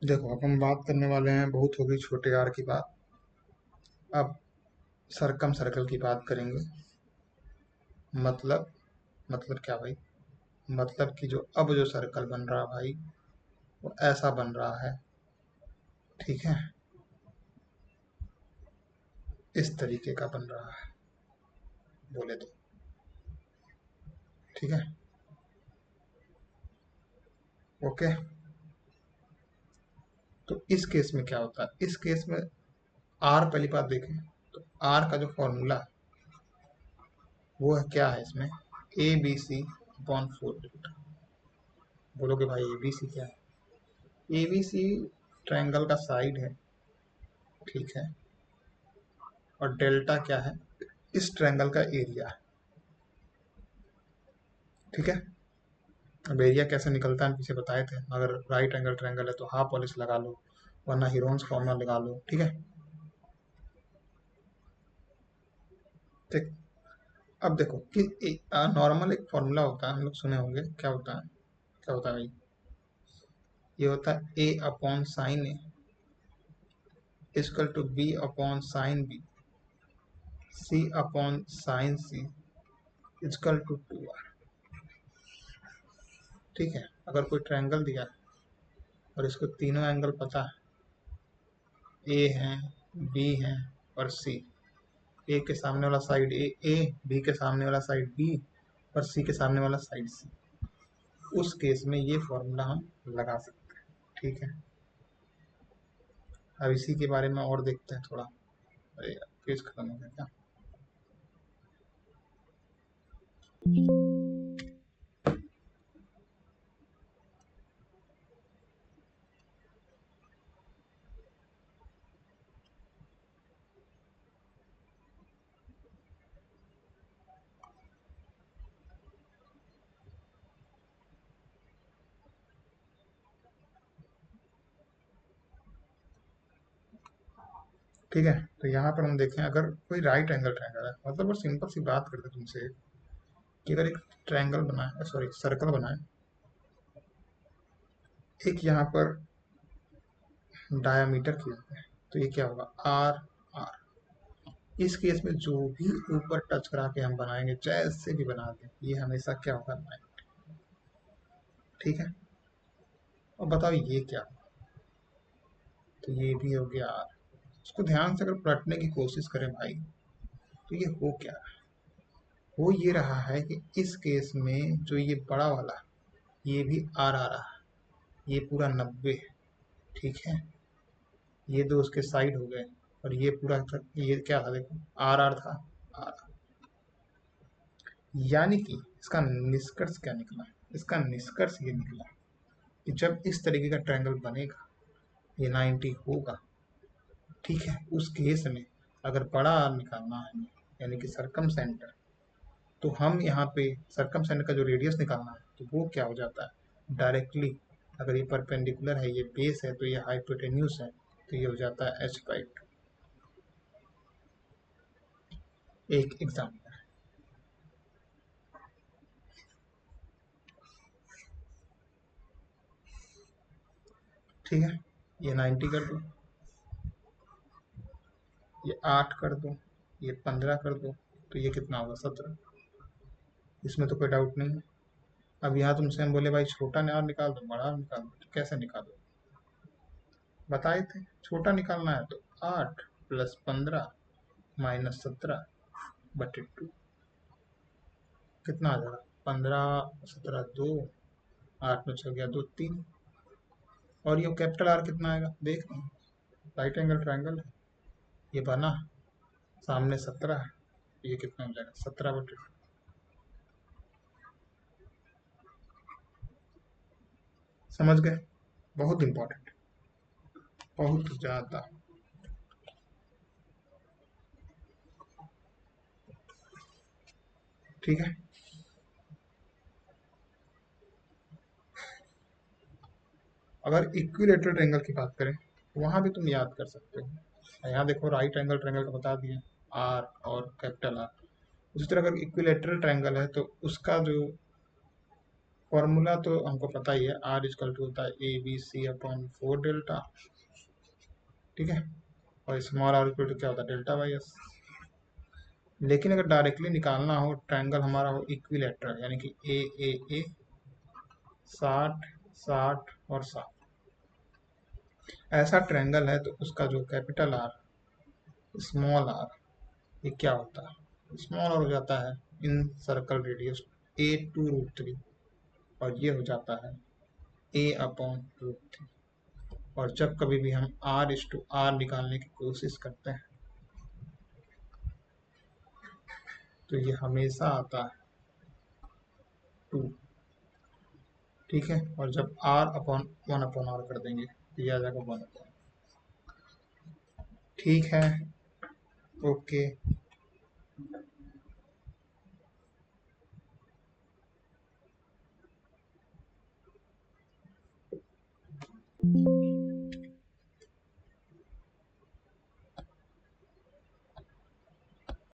देखो, अब हम बात करने वाले हैं, बहुत हो गई छोटे आर की बात। अब सरकम सर्कल की बात करेंगे। मतलब मतलब क्या भाई? मतलब कि जो अब जो सर्कल बन रहा भाई, वो ऐसा बन रहा है। ठीक है, इस तरीके का बन रहा है, बोले तो। ठीक है, ओके। तो इस केस में क्या होता है? इस केस में आर, पहली बात देखें तो आर का जो फॉर्मूला है वो है, क्या है इसमें? A B C upon 4। बोलोगे भाई ए बी सी क्या है? ए बी सी ट्रायंगल का साइड है, ठीक है। और डेल्टा क्या है? इस ट्रायंगल का एरिया है, ठीक है। अब एरिया कैसे निकलता है हम पीछे बताए थे। अगर राइट एंगल ट्रायंगल है तो हाफ पॉलिश लगा लो, वरना हीरोन्स फॉर्मूला लगा लो, ठीक है। ठीक। अब देखो कि नॉर्मल एक फॉर्मूला होता है, हम लोग सुने होंगे, क्या होता है? क्या होता है भाई? ये होता है A upon sine A equal to B upon sine B, C upon sine C equal to 2r। ठीक है, अगर कोई ट्रायंगल दिया है और इसको तीनों एंगल पता है, ए है, बी है और सी। ए के सामने वाला साइड ए, बी के सामने वाला साइड बी और सी के सामने वाला साइड सी, उस केस में ये फॉर्मूला हम लगा सकते हैं, ठीक है। अब इसी के बारे में और देखते हैं थोड़ा। अरे यार, पेज खत्म हो गया क्या? ठीक है, तो यहाँ पर हम देखें, अगर कोई राइट एंगल ट्रायंगल है, मतलब वो सिंपल सी बात करते हैं तुमसे कि अगर एक ट्रायंगल बनाए, सॉरी सर्कल बनाए, एक यहाँ पर डायामीटर खींचते हैं, तो ये क्या होगा? Are are. इस केस में जो भी ऊपर टच करा के हम बनाएंगे, जैसे भी बना दें, ये हमेशा क्या होगा? 9। ठीक है, और बताओ ये क्या हुआ? तो ये भी हो गया आर। उसको ध्यान से अगर पलटने की कोशिश करें भाई, तो ये हो क्या रहा है? हो ये रहा है कि इस केस में जो ये बड़ा वाला, ये भी आर आ रहा है, ये पूरा 90 है, ठीक है। ये दो उसके साइड हो गए, और ये पूरा ये क्या था? देखो, आर आर था, आर। यानी कि इसका निष्कर्ष क्या निकला? इसका निष्कर्ष ये निकला कि जब इस तरीके का ट्रायंगल बनेगा, ये 90 होगा, ठीक है। उस केस में अगर बड़ा आर निकालना है, यानी कि सरकम सेंटर, तो हम यहाँ पे सरकम सेंटर का जो रेडियस निकालना है, तो वो क्या हो जाता है? डायरेक्टली, अगर ये परपेंडिकुलर है, ये बेस है, तो ये हाइपोटेन्यूज है, तो ये हो जाता है h/2। एक एग्जाम्पल, ठीक है। ये 90 कर दो, ये 8 कर दो, ये 15 कर दो, तो ये कितना होगा? 17। इसमें तो कोई डाउट नहीं है। अब यहाँ तुमसे हम बोले भाई छोटा और निकाल दो, बड़ा और निकाल दो, तो कैसे निकालो? बताए थे, छोटा निकालना है तो 8 प्लस 15 माइनस 17 बटे 2, कितना आ जाएगा? 15 17 2, 8 में 6 गया 2 3। और ये कैपिटल आर कितना आएगा? देख रहे हैं, राइट एंगल ट्रायंगल है, ये बना, सामने 17 है, ये कितना हो जाएगा? 17 बटे 2। समझ गए? बहुत इंपॉर्टेंट, बहुत ज्यादा। ठीक है, अगर इक्विलेटरल ट्रायंगल की बात करें, वहां भी तुम याद कर सकते हो। यहाँ देखो, राइट एंगल ट्रायंगल का बता दिया, आर और कैपिटल आर। उसी तरह अगर इक्विलेटरल ट्रायंगल है तो उसका जो फॉर्मूला तो हमको पता ही है, आर इजकल टू होता है A B C upon 4 delta, ठीक है। और स्मॉल आर इक्वल टू क्या होता है, डेल्टा बाई एस। लेकिन अगर डायरेक्टली निकालना हो, ट्रायंगल हमारा हो इक्विलेटरल, यानी कि ए 60 60 और 60, ऐसा ट्रायंगल है, तो उसका जो कैपिटल आर, स्मॉल आर, ये क्या होता है, स्मॉल आर हो जाता है इन सर्कल रेडियस a/√3, और ये हो जाता है a/√3। और जब कभी भी हम r/r निकालने की कोशिश करते हैं, तो ये हमेशा आता है 2, ठीक है। और जब r/1/r कर देंगे तो ये आ जाएगा 1/, ठीक है। ओके।